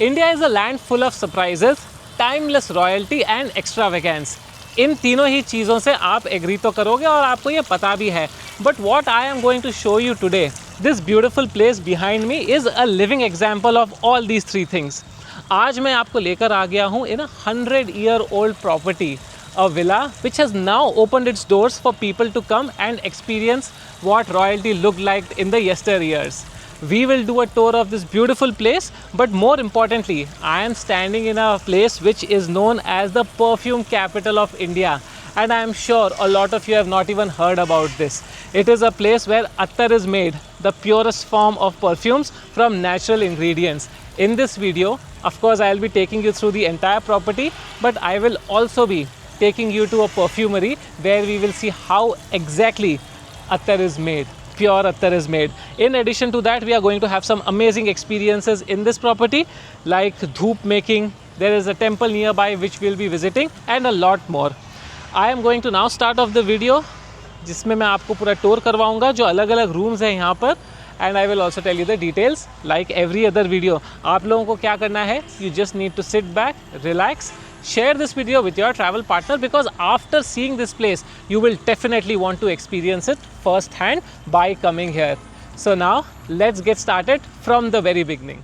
India is a land full of surprises, timeless royalty and extravagance. इन तीनों ही चीज़ों से आप एग्री तो करोगे और आपको ये पता भी है. But what I am going to show you today, this beautiful place behind me is a living example of all these three things. आज मैं आपको लेकर आ गया हूँ इन अ 100-year old property, a villa which has now opened its doors for people to come and experience what royalty looked like in the yesteryears. We will do a tour of this beautiful place, but more importantly, I am standing in a place which is known as the perfume capital of India, and I am sure a lot of you have not even heard about this. It is a place where attar is made, the purest form of perfumes from natural ingredients. In this video, of course, I will be taking you through the entire property, but I will also be taking you to a perfumery where we will see how exactly attar is made, pure attar is made. In addition to that, we are going to have some amazing experiences in this property like dhoop making. There is a temple nearby which we will be visiting and a lot more. I am going to now start off the video जिसमें मैं आपको पूरा tour करवाऊंगा जो अलग अलग rooms हैं यहाँ पर, and I will also tell you the details like every other video. आप लोगों को क्या करना है, you just need to sit back, relax, share this video with your travel partner, because after seeing this place you will definitely want to experience it first hand by coming here. So now let's get started from the very beginning.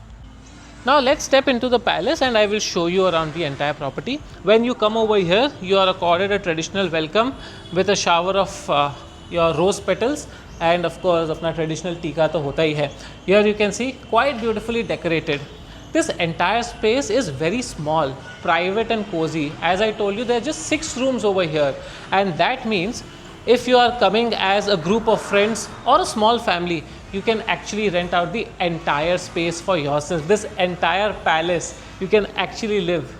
Now let's step into the palace and I will show you around the entire property. When you come over here, you are accorded a traditional welcome with a shower of your rose petals, and of course अपना traditional टीका तो होता ही है. Here you can see quite beautifully decorated. This entire space is very small, private and cozy. As I told you, there are just 6 rooms over here, and that means if you are coming as a group of friends or a small family, you can actually rent out the entire space for yourself. This entire palace, you can actually live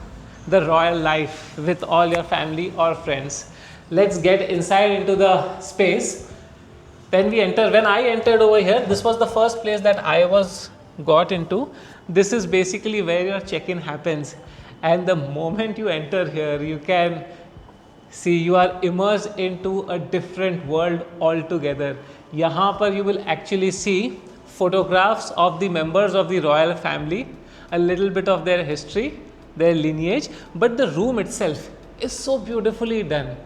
the royal life with all your family or friends. Let's get inside into the space. Then we enter. When I entered over here, this was the first place that I was got into. This is basically where your check-in happens, and the moment you enter here, you can see you are immersed into a different world altogether. यहाँ पर you will actually see photographs of the members of the royal family, a little bit of their history, their lineage, but the room itself is so beautifully done.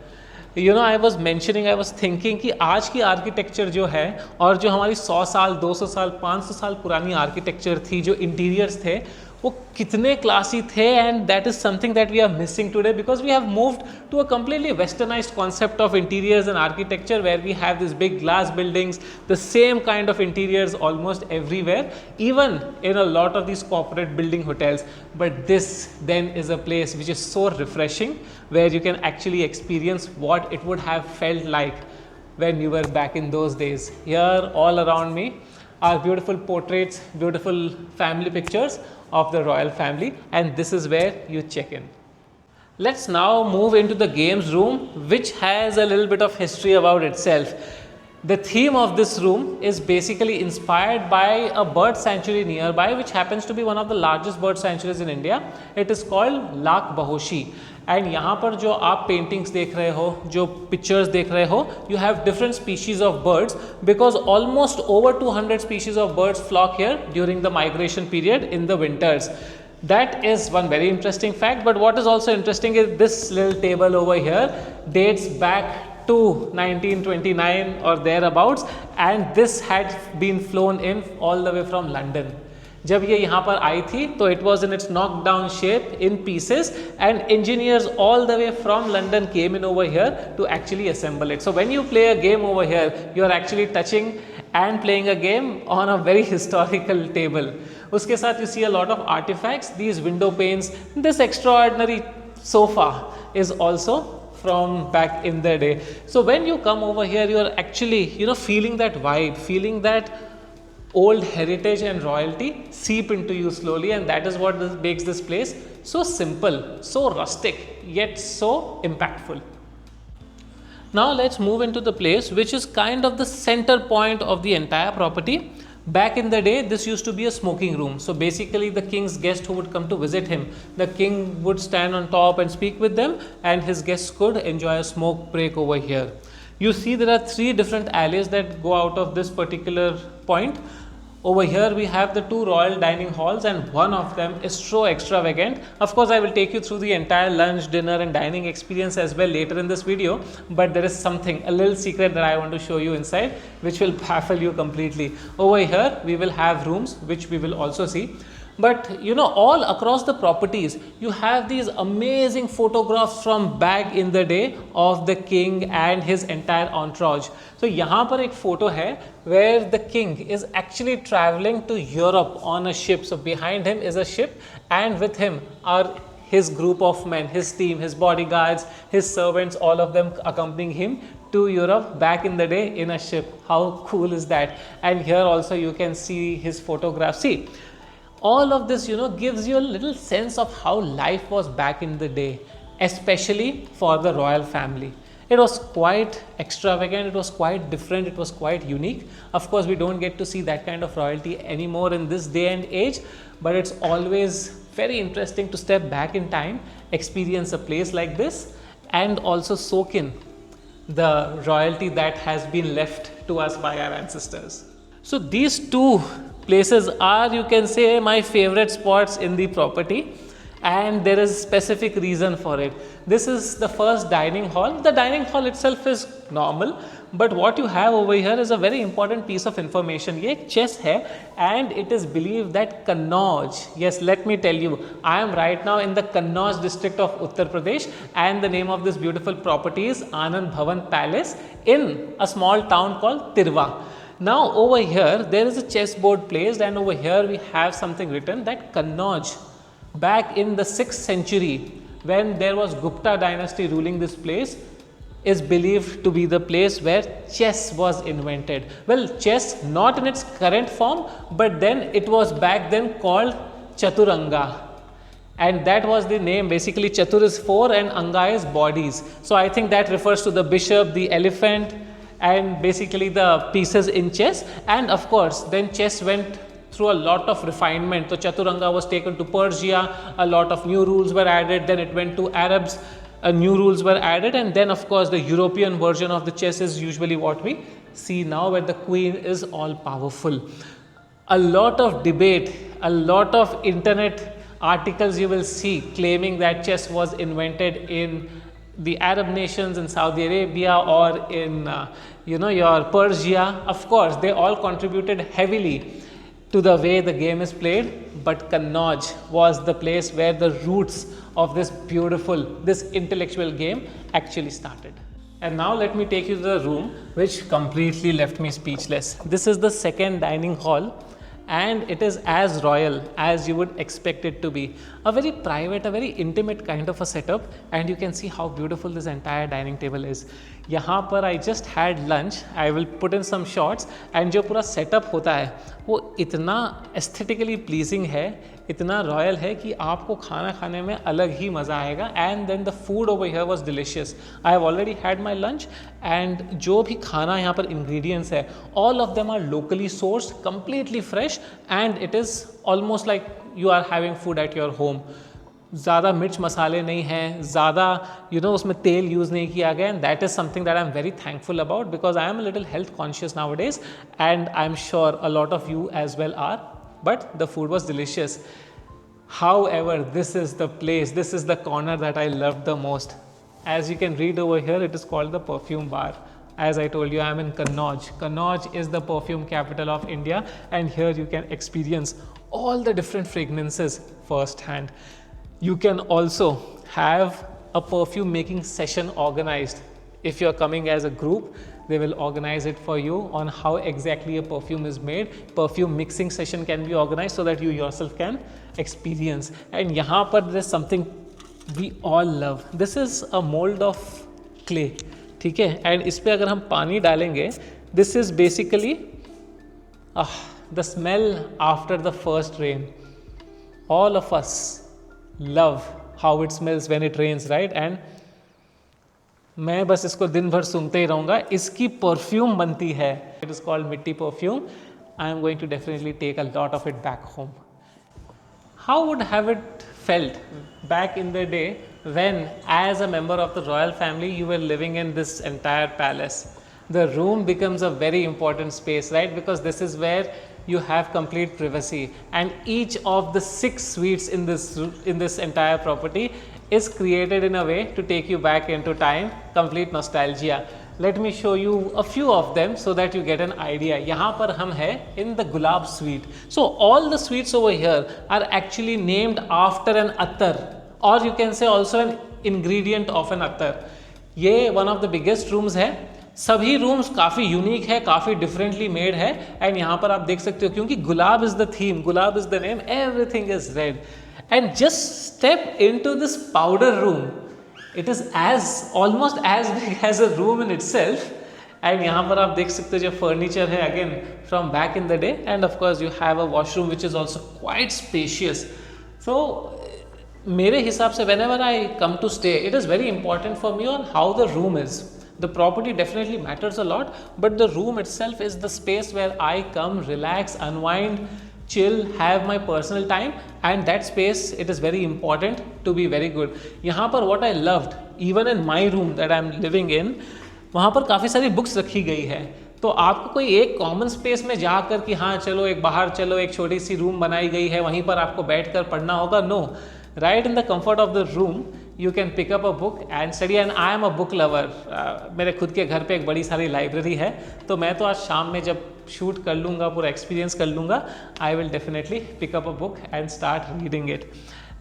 You know, I was mentioning, I was thinking कि आज की architecture जो है और जो हमारी 100 साल 200 साल 500 साल पुरानी आर्किटेक्चर थी, जो इंटीरियर्स थे वो कितने क्लासी थे, and that is something that we are missing today because we have moved to a completely westernized concept of interiors and architecture where we have these big glass buildings, the same kind of interiors almost everywhere, even in a lot of these corporate building hotels. But this then is a place which is so refreshing where you can actually experience what it would have felt like when you were back in those days. Here all around me are beautiful portraits, beautiful family pictures of the royal family, and this is where you check in. Let's now move into the games room, which has a little bit of history about itself. The theme of this room is basically inspired by a bird sanctuary nearby, which happens to be one of the largest bird sanctuaries in India. It is called Lak Bahoshi. And यहाँ पर जो आप paintings देख रहे हो, जो pictures देख रहे हो, you have different species of birds because almost over 200 species of birds flock here during the migration period in the winters. That is one very interesting fact, but what is also interesting is this little table over here dates back to 1929 or thereabouts, and this had been flown in all the way from London. जब ये यहाँ पर आई थी तो it was in its knocked down shape in pieces, and engineers all the way from London came in over here to actually assemble it. So when you play a game over here, you are actually touching and playing a game on a very historical table. उसके साथ you see a lot of artifacts, these window panes, this extraordinary sofa is also from back in the day. So when you come over here, you are actually, you know, feeling that vibe, feeling that old heritage and royalty seep into you slowly, and that is what makes this place so simple, so rustic, yet so impactful. Now let's move into the place which is kind of the center point of the entire property. Back in the day, this used to be a smoking room. So basically the king's guest who would come to visit him, the king would stand on top and speak with them, and his guests could enjoy a smoke break over here. You see there are 3 different alleys that go out of this particular point. Over here we have the two royal dining halls, and one of them is so extravagant. Of course, I will take you through the entire lunch, dinner and dining experience as well later in this video, but there is something, a little secret that I want to show you inside, which will baffle you completely. Over here we will have rooms, which we will also see. But you know, all across the properties you have these amazing photographs from back in the day of the king and his entire entourage. So यहाँ पर एक photo है where the king is actually traveling to Europe on a ship. So behind him is a ship, and with him are his group of men, his team, his bodyguards, his servants, all of them accompanying him to Europe back in the day in a ship. How cool is that? And here also you can see his photograph. See, all of this, you know, gives you a little sense of how life was back in the day, especially for the royal family. It was quite extravagant, it was quite different, it was quite unique. Of course, we don't get to see that kind of royalty anymore in this day and age, but it's always very interesting to step back in time, experience a place like this, and also soak in the royalty that has been left to us by our ancestors. So these two places are, you can say, my favorite spots in the property, and there is specific reason for it. This is the first dining hall. The dining hall itself is normal, but what you have over here is a very important piece of information. ये एक chest है, and it is believed that Kannauj, yes, let me tell you, I am right now in the Kannauj district of Uttar Pradesh, and the name of this beautiful property is Anand Bhawan Palace in a small town called Tirwa. Now over here there is a chessboard placed, and over here we have something written that Kannauj, back in the 6th century when there was Gupta dynasty ruling this place, is believed to be the place where chess was invented. Well, chess not in its current form, but then it was back then called Chaturanga, and that was the name. Basically, Chatur is 4 and Anga is bodies. So I think that refers to the bishop, the elephant, and basically the pieces in chess. And of course then chess went through a lot of refinement. So Chaturanga was taken to Persia, a lot of new rules were added, then it went to Arabs, new rules were added, and then of course the European version of the chess is usually what we see now, where the queen is all powerful. A lot of debate, a lot of internet articles you will see claiming that chess was invented in the Arab nations, in Saudi Arabia, or in your Persia. Of course they all contributed heavily to the way the game is played, but Kannauj was the place where the roots of this beautiful, this intellectual game actually started. And now let me take you to the room which completely left me speechless. This is the second dining hall, and it is as royal as you would expect it to be. A very private, a very intimate kind of a setup, and you can see how beautiful this entire dining table is. यहाँ पर I just had lunch. I will put in some shots, and जो पूरा setup होता है वो इतना aesthetically pleasing है, इतना royal है कि आपको खाना खाने में अलग ही मज़ा आएगा. And then the food over here was delicious. I have already had my lunch, and जो भी खाना यहाँ पर ingredients है, all of them are locally sourced, completely fresh, and it is almost like you are having food at your home. ज़्यादा मिर्च मसाले नहीं हैं, ज़्यादा उसमें तेल यूज़ नहीं किया गया, and that is something that I am very thankful about, because I am a little health conscious nowadays, and I am sure a lot of you as well are. But the food was delicious. However, this is the place, this is the corner that I loved the most. As you can read over here, it is called the Perfume Bar. As I told you, I am in Kannauj. Kannauj is the perfume capital of India, and here you can experience all the different fragrances firsthand. You can also have a perfume making session organized. If you're coming as a group, they will organize it for you on how exactly a perfume is made. Perfume mixing session can be organized so that you yourself can experience. And यहाँ पर there is something we all love. This is a mold of clay, ठीक है? And इस पे अगर हम पानी डालेंगे, this is basically the smell after the first rain. All of us love how it smells when it rains, right? And मैं बस इसको दिन भर सुनते ही रहूँगा. इसकी परफ्यूम बनती है. It is called मिट्टी perfume. I am going to definitely take a lot of it back home. How would have it felt back in the day when, as a member of the royal family, you were living in this entire palace? The room becomes a very important space, right? Because this is where you have complete privacy, and each of the 6 suites in this entire property is created in a way to take you back into time, complete nostalgia. Let me show you a few of them so that you get an idea. यहाँ पर हम हैं in the Gulab suite. So all the suites over here are actually named after an attar, or you can say also an ingredient of an attar. ये one of the biggest rooms है. सभी rooms काफ़ी unique है, काफ़ी differently made है, and यहाँ पर आप देख सकते हो क्योंकि Gulab is the theme, Gulab is the name, everything is red. And just step into this powder room. It is almost as big as a room in itself. And यहाँ पर आप देख सकते हो जो फर्नीचर है again from back in the day, and of course you have a washroom which is also quite spacious. So मेरे हिसाब से whenever I come to stay, it is very important for me on how the room is. The property definitely matters a lot, but the room itself is the space where I come, relax, unwind, chill, have my personal time, and that space, it is very important to be very good. यहाँ पर what I loved, even in my room that I am living in, वहाँ पर काफ़ी सारी books रखी गई है. तो आपको कोई एक कॉमन स्पेस में जाकर कि हाँ चलो एक बाहर चलो, एक छोटी सी रूम बनाई गई है वहीं पर आपको बैठकर पढ़ना होगा, no. Right in the comfort of the room, you can pick up a book and study. And I am a book lover. मेरे खुद के घर पे एक बड़ी सारी लाइब्रेरी है, तो मैं तो आज शाम में जब शूट कर लूँगा, पूरा एक्सपीरियंस कर लूँगा, I will definitely pick up a book and start reading it.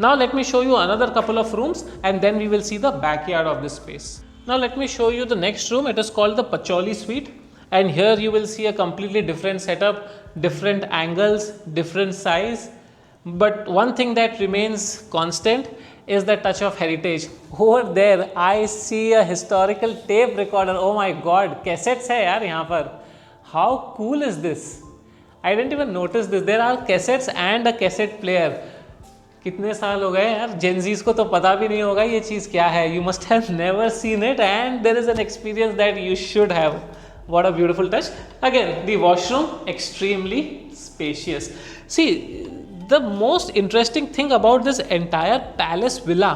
Now let me show you another couple of rooms, and then we will see the backyard of this space. Now let me show you the next room. It is called the Pacholi suite, and here you will see a completely different setup, different angles, different size. But one thing that remains constant is the touch of heritage. Over there I see a historical tape recorder. Oh my god, cassettes है यार यहाँ पर. How cool is this? I didn't even notice this. There are cassettes and a cassette player. कितने साल हो गए यार, Gen Zs को तो पता भी नहीं होगा ये चीज़ क्या है. You must have never seen it, and there is an experience that you should have. What a beautiful touch. Again, the washroom extremely spacious. See, the most interesting thing about this entire palace villa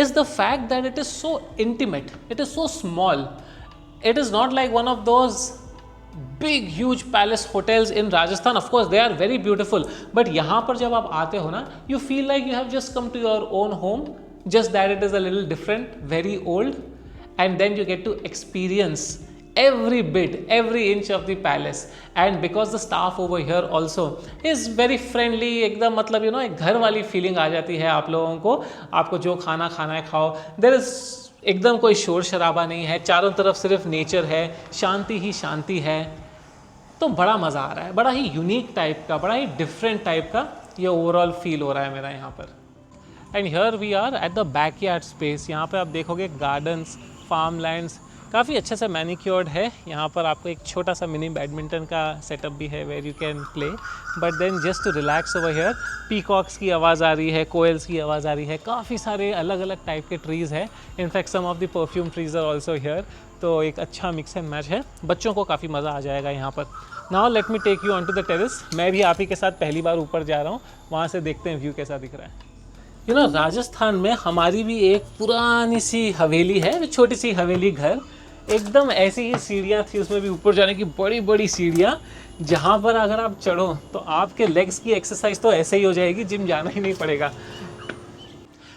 is the fact that it is so intimate. It is so small. It is not like one of those big huge palace hotels in Rajasthan. Of course they are very beautiful, but यहाँ पर जब आप आते हो ना, you feel like you have just come to your own home, just that it is a little different, very old, and then you get to experience every bit, every inch of the palace. And because the staff over here also is very friendly, एकदम मतलब एक घर वाली feeling आ जाती है आप लोगों को. आपको जो खाना खाना है खाओ. There is एकदम कोई शोर शराबा नहीं है, चारों तरफ सिर्फ नेचर है, शांति ही शांति है. तो बड़ा मज़ा आ रहा है, बड़ा ही यूनिक टाइप का, बड़ा ही डिफरेंट टाइप का ये ओवरऑल फील हो रहा है मेरा यहाँ पर. And here we are at the backyard space. यहाँ पर आप देखोगे गार्डन्स, फार्म लैंड्स काफ़ी अच्छे से मैनिक्योर्ड है. यहाँ पर आपको एक छोटा सा मिनी बैडमिंटन का सेटअप भी है where you can play. But then just to relax over here, peacocks की आवाज़ आ रही है, कोयल्स की आवाज़ आ रही है, काफ़ी सारे अलग अलग टाइप के ट्रीज़ हैं. In fact some of the perfume trees are also here. तो एक अच्छा मिक्स एंड मैच है, बच्चों को काफ़ी मज़ा आ जाएगा यहाँ पर. Now let me take you on to the terrace. मैं भी आप ही के साथ पहली बार ऊपर जा रहा हूँ, वहाँ से देखते हैं व्यू कैसा दिख रहा है. राजस्थान में हमारी भी एक पुरानी सी हवेली है, छोटी सी हवेली घर, एकदम ऐसी ही सीढ़ियाँ थी, उसमें भी ऊपर जाने की बड़ी बड़ी सीढ़ियाँ, जहाँ पर अगर आप चढ़ो तो आपके लेग्स की एक्सरसाइज तो ऐसे ही हो जाएगी, जिम जाना ही नहीं पड़ेगा.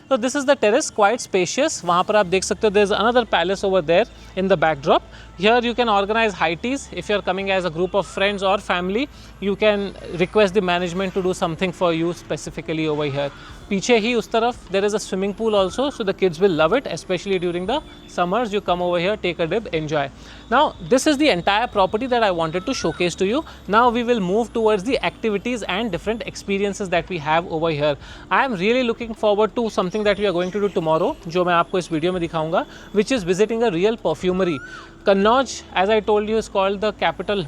So this is the terrace, quite spacious. वहाँ पर आप देख सकते हो there is another palace over there in the backdrop. Here you can organize high teas. If you are coming as a group of friends or family, you can request the management to do something for you specifically over here. पीछे ही उस तरफ there is a swimming pool also, so the kids will love it, especially during the summers. You come over here, take a dip, enjoy. Now this is the entire property that I wanted to showcase to you. Now we will move towards the activities and different experiences that we have over here. I am really looking forward to something that we are going to do tomorrow, जो मैं आपको इस video में दिखाऊंगा, which is visiting a real perfumery. Kannauj, as I told you, is called the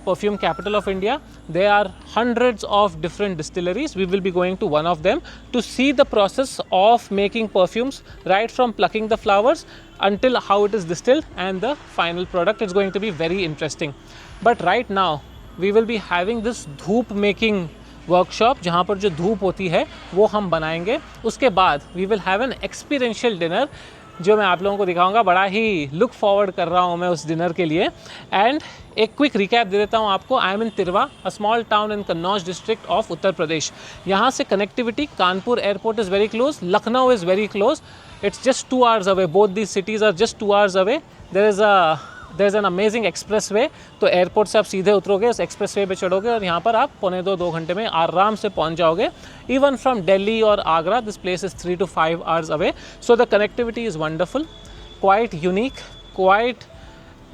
perfume capital of India. There are hundreds of different distilleries. We will be going to one of them to see the process of making perfumes, right from plucking the flowers until how it is distilled and the final product. It's going to be very interesting. But right now, we will be having this Dhoop making workshop, जहाँ पर जो धूप होती है वो हम बनाएंगे. उसके बाद we will have an experiential dinner जो मैं आप लोगों को दिखाऊंगा। बड़ा ही लुक फॉरवर्ड कर रहा हूँ मैं उस डिनर के लिए। एंड एक क्विक रिकैप दे देता हूँ आपको। I am in Tirwa, a small town in Kannauj district of Uttar Pradesh. यहाँ से connectivity, Kanpur airport is very close, Lucknow is very close, it's just 2 hours away, both these cities are just 2 hours away. There is an amazing expressway, तो airport से आप सीधे उतरोगे, उस express way पर चढ़ोगे और यहाँ पर आप 2.25-2 घंटे में आराम से पहुँच जाओगे। इवन फ्रॉम दिल्ली और Agra, this place is 3 to 5 hours away. So the connectivity is wonderful, quite unique, quite,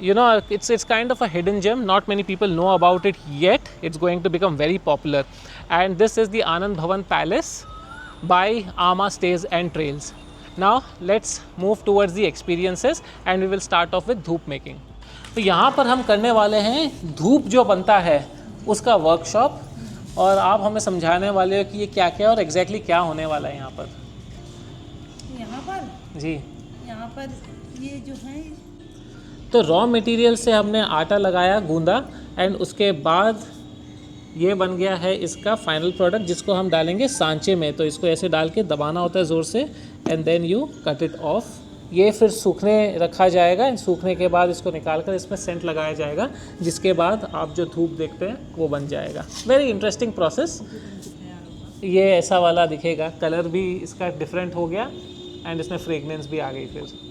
you know, it's kind of a hidden gem. Not many people know about it yet. It's going to become very popular. And this is the Anand Bhawan Palace by Ama Stays and Trails. Now let's move towards the experiences and we will start off with धूप making. तो यहाँ पर हम करने वाले हैं धूप जो बनता है उसका वर्कशॉप, और आप हमें समझाने वाले हो कि ये क्या क्या और एग्जैक्टली क्या होने वाला है यहाँ पर। जी, यहाँ पर ये जो है, तो रॉ मटेरियल से हमने आटा लगाया, गूंदा, एंड उसके बाद ये बन गया है इसका फाइनल प्रोडक्ट, जिसको हम डालेंगे सांचे में। तो इसको ऐसे डाल के दबाना होता है ज़ोर से, and then you cut it off. ये फिर सूखने रखा जाएगा, एंड सूखने के बाद इसको निकाल कर इसमें सेंट लगाया जाएगा, जिसके बाद आप जो धूप देखते हैं वो बन जाएगा। Very interesting process. ये ऐसा वाला दिखेगा, कलर भी इसका डिफरेंट हो गया, एंड इसमें फ्रेगनेंस भी आ गई फिर।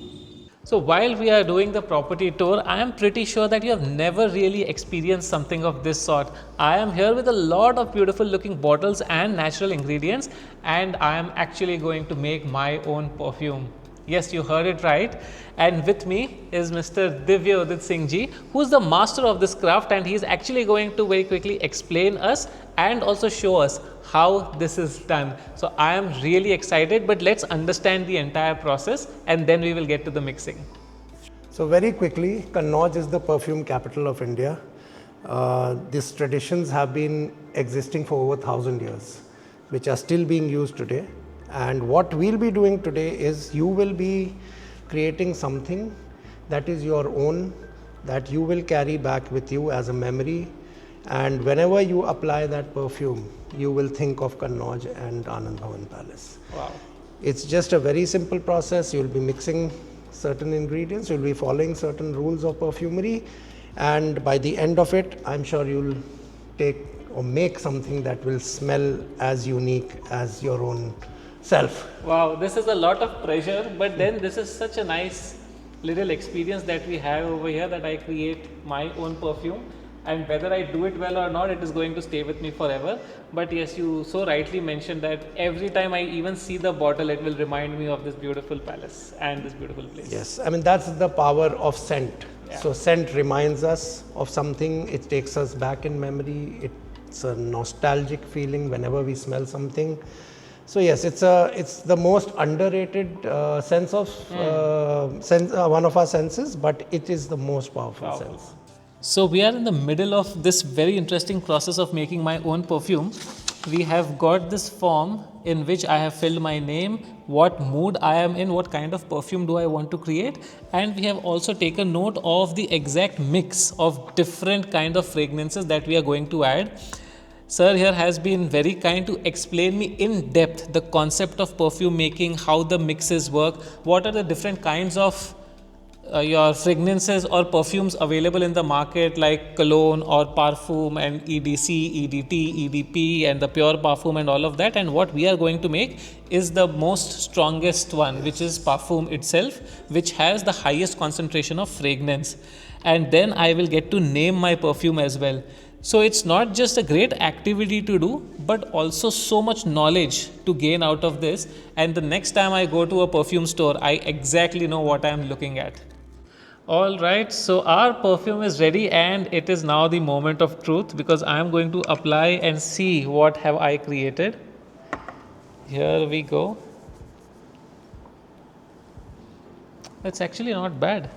So while we are doing the property tour, I am pretty sure that you have never really experienced something of this sort. I am here with a lot of beautiful looking bottles and natural ingredients, and I am actually going to make my own perfume. Yes, you heard it right. And with me is Mr. Divya Udit Singh ji, who is the master of this craft, and he is actually going to very quickly explain us and also show us how this is done. So I am really excited, but let's understand the entire process and then we will get to the mixing. So very quickly, Kannauj is the perfume capital of India. These traditions have been existing for over 1,000 years, which are still being used today. And what we'll be doing today is you will be creating something that is your own, that you will carry back with you as a memory. And whenever you apply that perfume, you will think of Kannauj and Anand Bhawan Palace. Wow. It's just a very simple process. You'll be mixing certain ingredients, you'll be following certain rules of perfumery, and by the end of it, I'm sure you'll take or make something that will smell as unique as your own self. Wow, this is a lot of pressure, but then this is such a nice little experience that we have over here, that I create my own perfume, and whether I do it well or not, it is going to stay with me forever. But yes, you so rightly mentioned that every time I even see the bottle, it will remind me of this beautiful palace and this beautiful place. Yes, I mean that's the power of scent. Yeah. So scent reminds us of something, it takes us back in memory, it's a nostalgic feeling whenever we smell something. So yes, it's the most underrated sense of one of our senses, but it is the most powerful sense. So we are in the middle of this very interesting process of making my own perfume. We have got this form in which I have filled my name, what mood I am in, what kind of perfume do I want to create, and we have also taken note of the exact mix of different kind of fragrances that we are going to add. Sir here has been very kind to explain me in depth the concept of perfume making, how the mixes work, what are the different kinds of your fragrances or perfumes available in the market, like cologne or parfum and EDC, EDT, EDP and the pure parfum and all of that, and what we are going to make is the most strongest one, which is parfum itself, which has the highest concentration of fragrance, and then I will get to name my perfume as well. So it's not just a great activity to do, but also so much knowledge to gain out of this, and the next time I go to a perfume store, I exactly know what I am looking at. Alright, so our perfume is ready, and it is now the moment of truth, because I am going to apply and see what have I created. Here we go. It's actually not bad.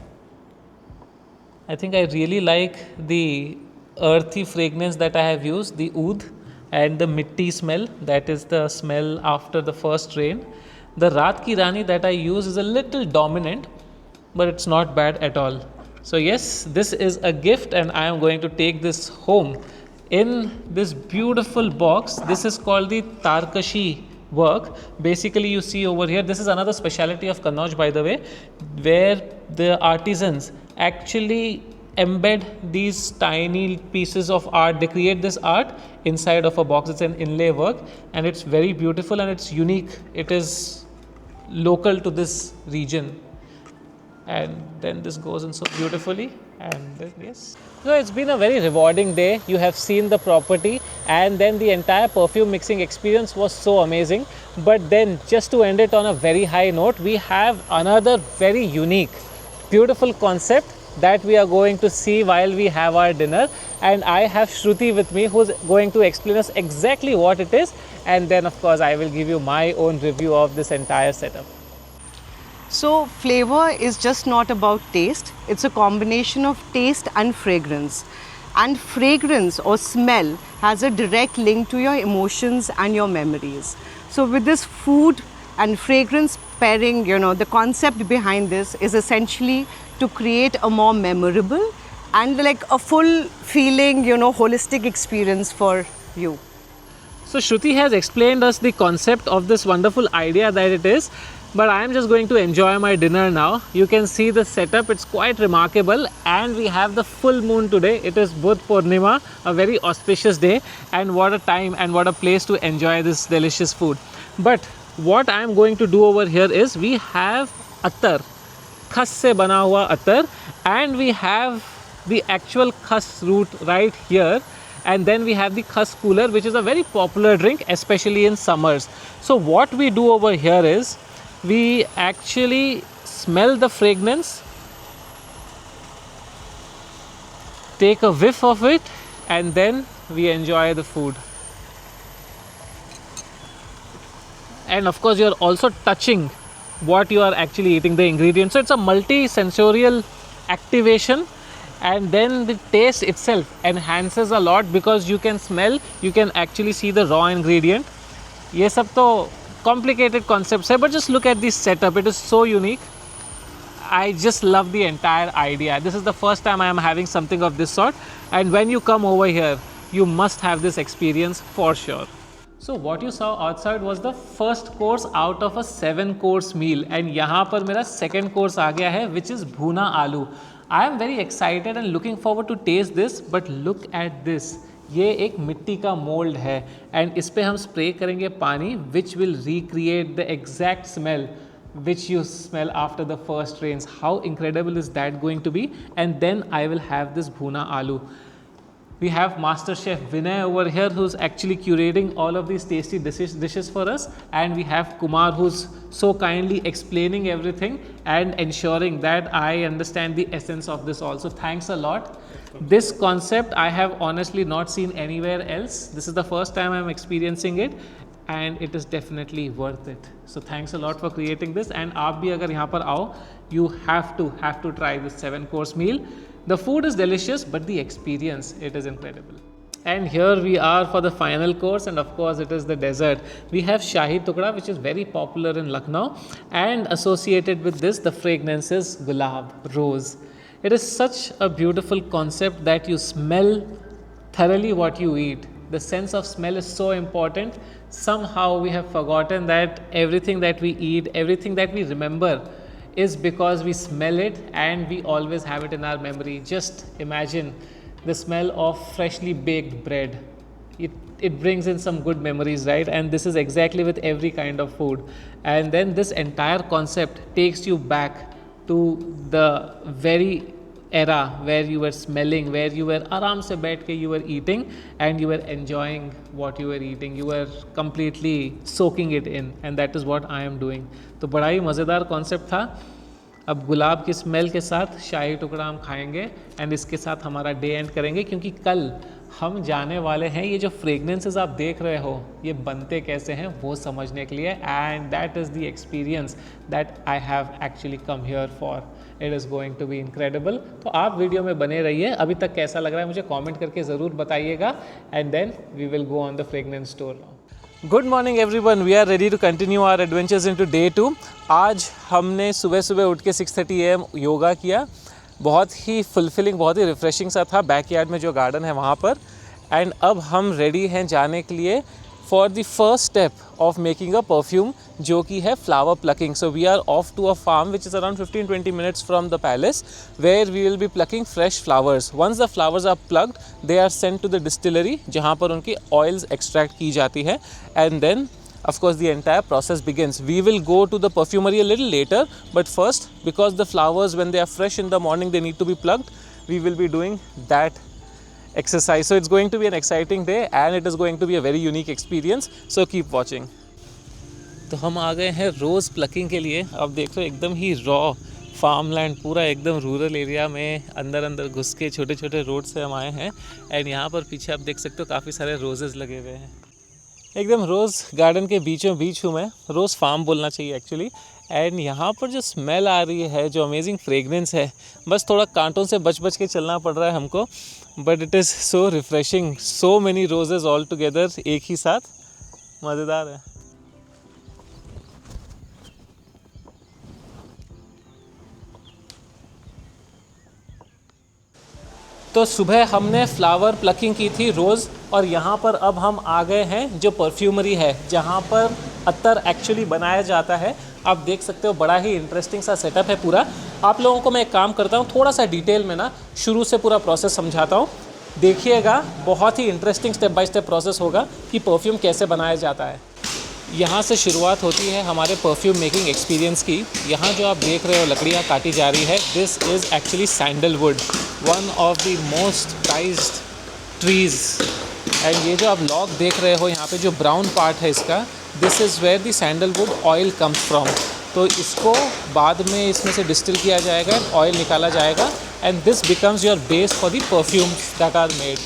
I think I really like the earthy fragrance that I have used, the oud and the mitti smell, that is the smell after the first rain. The Raat Ki Rani that I use is a little dominant, but it's not bad at all. So yes, this is a gift, and I am going to take this home in this beautiful box. This is called the Tarkashi work. Basically, you see over here, this is another speciality of Kannauj, by the way, where the artisans actually embed these tiny pieces of art. They create this art inside of a box. It's an inlay work, and it's very beautiful and it's unique. It is local to this region. And then this goes in so beautifully, and then yes. So it's been a very rewarding day. You have seen the property, and then the entire perfume mixing experience was so amazing. But then, just to end it on a very high note, we have another very unique, beautiful concept that we are going to see while we have our dinner. And I have Shruti with me, who's going to explain us exactly what it is, and then of course I will give you my own review of this entire setup. So flavor is just not about taste, it's a combination of taste and fragrance. And fragrance or smell has a direct link to your emotions and your memories. So with this food and fragrance pairing, the concept behind this is essentially to create a more memorable and like a full feeling, holistic experience for you. So Shruti has explained us the concept of this wonderful idea that it is. But I am just going to enjoy my dinner now. You can see the setup, it's quite remarkable, and we have the full moon today. It is Budh Purnima, a very auspicious day, and what a time and what a place to enjoy this delicious food. But what I am going to do over here is we have attar, khas se bana hua attar, and we have the actual khas root right here. And then we have the khas cooler, which is a very popular drink, especially in summers. So what we do over here is we actually smell the fragrance, take a whiff of it, and then we enjoy the food. And of course, you are also touching what you are actually eating, the ingredients. So it's a multi-sensorial activation, and then the taste itself enhances a lot because you can smell, you can actually see the raw ingredient. ये सब तो complicated concepts hai, but just look at this setup. It is so unique. I just love the entire idea. This is the first time I am having something of this sort, and when you come over here, you must have this experience for sure. So what you saw outside was the first course out of a 7-course meal, and यहाँ पर मेरा second course आ गया है, which is bhuna aloo. I am very excited and looking forward to taste this, but look at this. ये एक मिट्टी का mould है, एंड इस पे हम स्प्रे करेंगे पानी, which will recreate the exact smell which you smell after the first rains. How incredible is that going to be? And then I will have this bhuna aloo. We have Master Chef Vinay over here, who's actually curating all of these tasty dishes for us, and we have Kumar, who's so kindly explaining everything and ensuring that I understand the essence of this also. Thanks a lot. This concept I have honestly not seen anywhere else. This is the first time I'm experiencing it, and it is definitely worth it. So thanks a lot for creating this. And आप भी अगर यहाँ पर आओ, you have to try this 7-course meal. The food is delicious, but the experience, it is incredible. And here we are for the final course, and of course it is the dessert. We have Shahi Tukda, which is very popular in Lucknow, and associated with this, the fragrance is gulab, rose. It is such a beautiful concept that you smell thoroughly what you eat. The sense of smell is so important. Somehow we have forgotten that everything that we eat, everything that we remember is because we smell it, and we always have it in our memory. Just imagine the smell of freshly baked bread. It brings in some good memories, right? And this is exactly with every kind of food. And then this entire concept takes you back to the very era where you were smelling, where you were आराम से बैठ के you were eating, and you were enjoying what you were eating. You were completely soaking it in, and that is what I am doing. तो बड़ा ही मज़ेदार concept था. अब गुलाब की स्मेल के साथ शाही टुकड़ा हम खाएंगे, एंड इसके साथ हमारा डे एंड करेंगे, क्योंकि कल हम जाने वाले हैं ये जो फ्रेगनेंसेस आप देख रहे हो ये बनते कैसे हैं वो समझने के लिए. And that is the experience that I have actually come here for. It is going to be incredible. तो आप वीडियो में बने रहिए. अभी तक कैसा लग रहा है मुझे कमेंट करके ज़रूर बताइएगा, and then we will go on the fragrance tour now. Good morning everyone, we are ready to continue our adventures into day 2. आज हमने सुबह सुबह उठ के 6:30 AM योगा किया. बहुत ही फुलफिलिंग, बहुत ही रिफ़्रेशिंग सा था बैकयार्ड में जो गार्डन है वहाँ पर. एंड अब हम रेडी हैं जाने के लिए for the first step of making a perfume, जो कि है flower plucking. So we are off to a farm which is around 15-20 minutes from the palace, where we will be plucking fresh flowers. Once the flowers are plucked, they are sent to the distillery, जहाँ पर उनकी oils extract की जाती है, and then of course the entire process begins. We will go to the perfumery a little later, but first, because the flowers when they are fresh in the morning they need to be plucked, we will be doing that exercise. So it's going to be an exciting day and it is going to be a very unique experience. So keep watching. तो हम आ गए हैं रोज़ plucking के लिए. अब देख लो एकदम ही raw farmland, पूरा एकदम रूरल एरिया में अंदर अंदर घुस के छोटे छोटे रोड से हम आए हैं. एंड यहाँ पर पीछे आप देख सकते हो काफ़ी सारे रोजेज़ लगे हुए हैं. एकदम रोज़ गार्डन के बीचों बीच हूँ मैं. रोज़ फार्म बोलना चाहिए एक्चुअली. एंड यहाँ पर जो स्मेल आ रही है, जो अमेजिंग फ्रेगरेंस है, बस थोड़ा कांटों से बच बच के चलना पड़ रहा है हमको, but it is so refreshing. So many roses all together एक ही साथ, मज़ेदार है. तो सुबह हमने फ्लावर प्लकिंग की थी रोज़, और यहाँ पर अब हम आ गए हैं जो परफ्यूमरी है, जहाँ पर अत्तर एक्चुअली बनाया जाता है. आप देख सकते हो बड़ा ही इंटरेस्टिंग सा सेटअप है पूरा. आप लोगों को मैं एक काम करता हूँ, थोड़ा सा डिटेल में ना शुरू से पूरा प्रोसेस समझाता हूँ. देखिएगा, बहुत ही interesting step by step process होगा कि परफ्यूम कैसे बनाया जाता है. यहाँ से शुरुआत होती है हमारे परफ्यूम मेकिंग एक्सपीरियंस की. यहाँ जो आप देख रहे हो लकड़ियाँ काटी जा रही है, this is actually sandalwood, one of the most prized trees. And ये जो आप लॉग देख रहे हो यहाँ पे, जो ब्राउन पार्ट है इसका, this is where the sandalwood oil comes from. तो इसको बाद में इसमें से डिस्टिल किया जाएगा, ऑयल निकाला जाएगा, and this becomes your base for the perfumes that are made.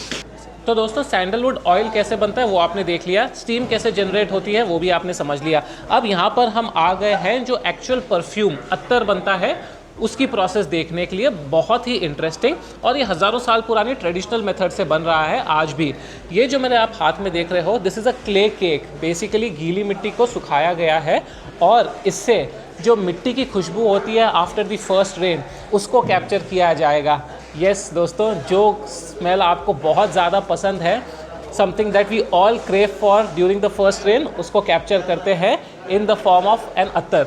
तो दोस्तों, सैंडलवुड ऑयल कैसे बनता है वो आपने देख लिया, स्टीम कैसे जनरेट होती है वो भी आपने समझ लिया. अब यहाँ पर हम आ गए हैं जो एक्चुअल परफ्यूम अत्तर बनता है उसकी प्रोसेस देखने के लिए. बहुत ही इंटरेस्टिंग, और ये हज़ारों साल पुरानी ट्रेडिशनल मेथड से बन रहा है आज भी. ये जो मेरे आप हाथ में देख रहे हो, this is a clay cake. Basically गीली मिट्टी को सुखाया गया है, और इससे जो मिट्टी की खुशबू होती है आफ्टर द फर्स्ट रेन, उसको कैप्चर किया जाएगा. यस दोस्तों, जो स्मेल आपको बहुत ज़्यादा पसंद है, something that we all crave for during the first rain, उसको कैप्चर करते हैं in the form of an attar.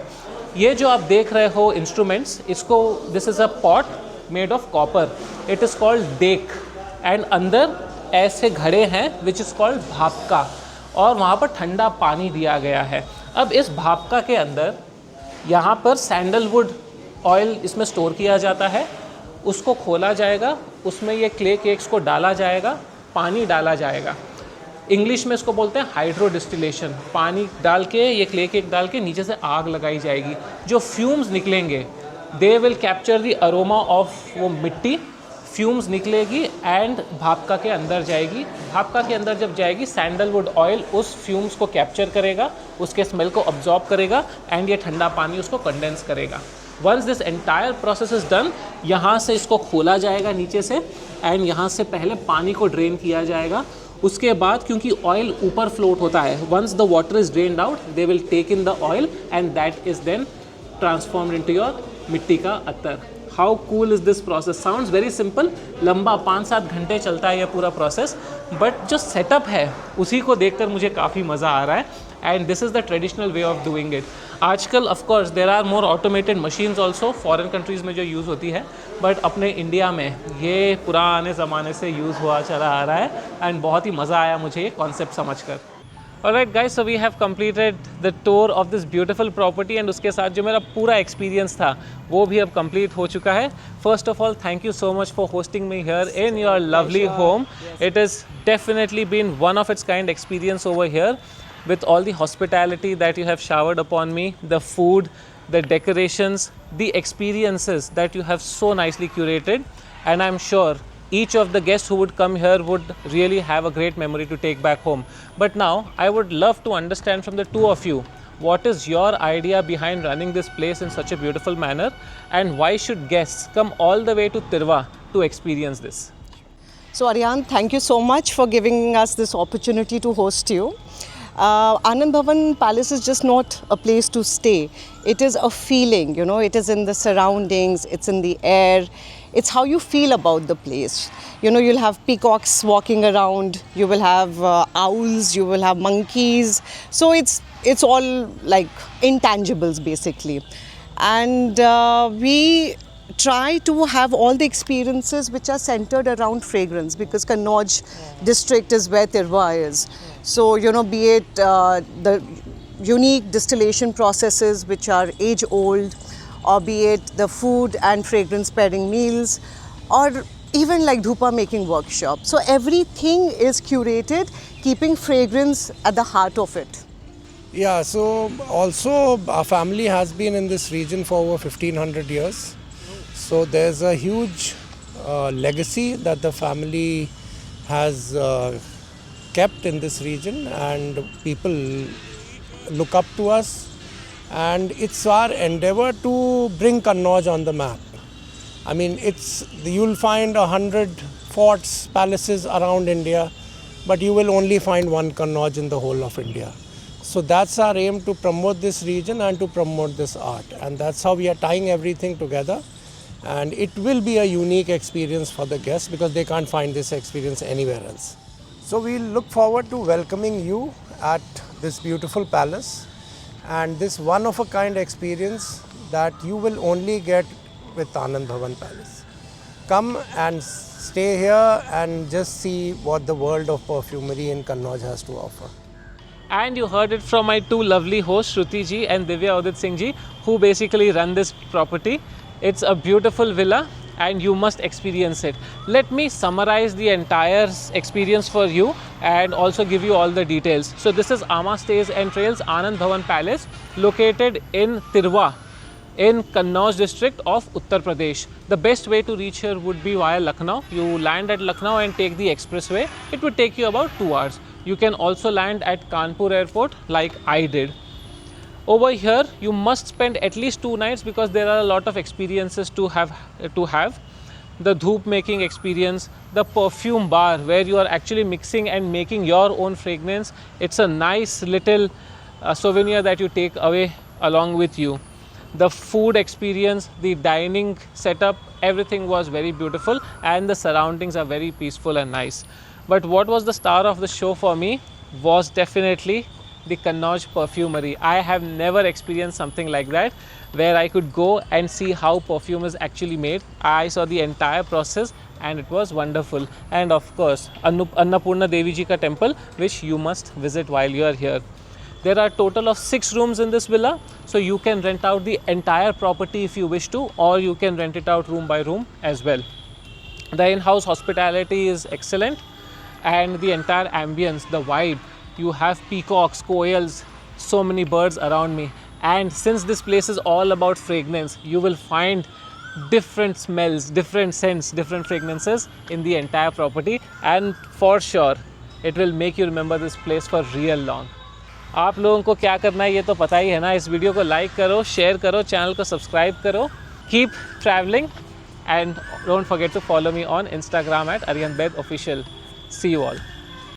ये जो आप देख रहे हो इंस्ट्रूमेंट्स, इसको, this is a pot made of copper, it is called deg, and अंदर ऐसे घड़े हैं विच इज़ कॉल्ड भापका, और वहाँ पर ठंडा पानी दिया गया है. अब इस भापका के अंदर यहाँ पर सैंडलवुड ऑयल इसमें स्टोर किया जाता है, उसको खोला जाएगा, उसमें ये क्ले केक्स को डाला जाएगा, पानी डाला जाएगा. इंग्लिश में इसको बोलते हैं हाइड्रो डिस्टिलेशन. पानी डाल के, ये क्ले केक डाल के नीचे से आग लगाई जाएगी. जो फ्यूम्स निकलेंगे, they will capture the aroma of वो मिट्टी. फ्यूम्स निकलेगी एंड भापका के अंदर जाएगी. भापका के अंदर जब जाएगी, सैंडलवुड ऑयल उस फ्यूम्स को कैप्चर करेगा, उसके स्मेल को अब्जॉर्ब करेगा, एंड ये ठंडा पानी उसको कंडेंस करेगा. Once this entire process is done, यहाँ से इसको खोला जाएगा नीचे से, एंड यहाँ से पहले पानी को ड्रेन किया जाएगा. उसके बाद, क्योंकि ऑयल ऊपर फ्लोट होता है, once the water is drained out, they will take in the oil, and that is then transformed into your मिट्टी का अत्तर. How cool is this process. Sounds very simple, लंबा 5-7 घंटे चलता है ये पूरा प्रोसेस, बट जो सेटअप है उसी को देखकर मुझे काफ़ी मज़ा आ रहा है. And this is the traditional way of doing it. आजकल of course there are more automated machines also, foreign countries में जो यूज़ होती है, बट अपने इंडिया में ये पुराने ज़माने से यूज़ हुआ चला आ रहा है. एंड बहुत ही मज़ा आया मुझे ये कॉन्सेप्ट समझ कर. Alright guys, so we have completed the tour of this beautiful property, and उसके साथ जो मेरा पूरा experience था वो भी अब complete हो चुका है. First of all, thank you so much for hosting me here in your lovely home. It has definitely been one of its kind experience over here, with all the hospitality that you have showered upon me, the food, the decorations, the experiences that you have so nicely curated, and I'm sure each of the guests who would come here would really have a great memory to take back home. But now I would love to understand from the two of you, what is your idea behind running this place in such a beautiful manner, and why should guests come all the way to Tirwa to experience this? So Aryan, thank you so much for giving us this opportunity to host you. Anand Bhawan Palace is just not a place to stay. It is a feeling, you know, it is in the surroundings, it's in the air. It's how you feel about the place. You know, you'll have peacocks walking around, you will have owls, you will have monkeys. So it's it's all like intangibles basically. And we try to have all the experiences which are centered around fragrance, because Kannauj district is where Tirwa is. So, you know, be it the unique distillation processes which are age old, or be it the food and fragrance pairing meals, or even like Dhoopa making workshop. So everything is curated, keeping fragrance at the heart of it. Yeah, so also our family has been in this region for over 1500 years. So there's a huge legacy that the family has kept in this region, and people look up to us, and it's our endeavor to bring Kannauj on the map. I mean, you'll find 100 forts, palaces around India, but you will only find one Kannauj in the whole of India. So that's our aim, to promote this region and to promote this art, and that's how we are tying everything together. And it will be a unique experience for the guests, because they can't find this experience anywhere else. So we look forward to welcoming you at this beautiful palace, and this one-of-a-kind experience that you will only get with Anand Bhawan Palace. Come and stay here and just see what the world of perfumery in Kannauj has to offer. And you heard it from my two lovely hosts, Shruti ji and Divya Udit Singh ji, who basically run this property. It's a beautiful villa and you must experience it. Let me summarize the entire experience for you and also give you all the details. So this is Ama Stays and Trails Anand Bhawan Palace, located in Tirwa, in Kannauj district of Uttar Pradesh. The best way to reach here would be via Lucknow. You land at Lucknow and take the expressway. It would take you about 2 hours. You can also land at Kanpur airport like I did. Over here you must spend at least 2 nights, because there are a lot of experiences to have. The Dhoop making experience, the perfume bar where you are actually mixing and making your own fragrance. It's a nice little souvenir that you take away along with you. The food experience, the dining setup, everything was very beautiful, and the surroundings are very peaceful and nice. But what was the star of the show for me was definitely the Kannauj perfumery. I have never experienced something like that, where I could go and see how perfume is actually made. I saw the entire process and it was wonderful. And of course, Annapurna Devi Ji ka temple, which you must visit while you are here. There are a total of 6 rooms in this villa, so you can rent out the entire property if you wish to, or you can rent it out room by room as well. The in-house hospitality is excellent, and the entire ambience, the vibe, you have peacocks, koels, so many birds around me. And since this place is all about fragrance, you will find different smells, different scents, different fragrances in the entire property, and for sure it will make you remember this place for real long. आप लोगों को क्या करना है ये तो पता ही है ना. इस वीडियो को लाइक करो, शेयर करो, चैनल को सब्सक्राइब करो. Keep traveling and don't forget to follow me on Instagram at AryanBed Official. See you all.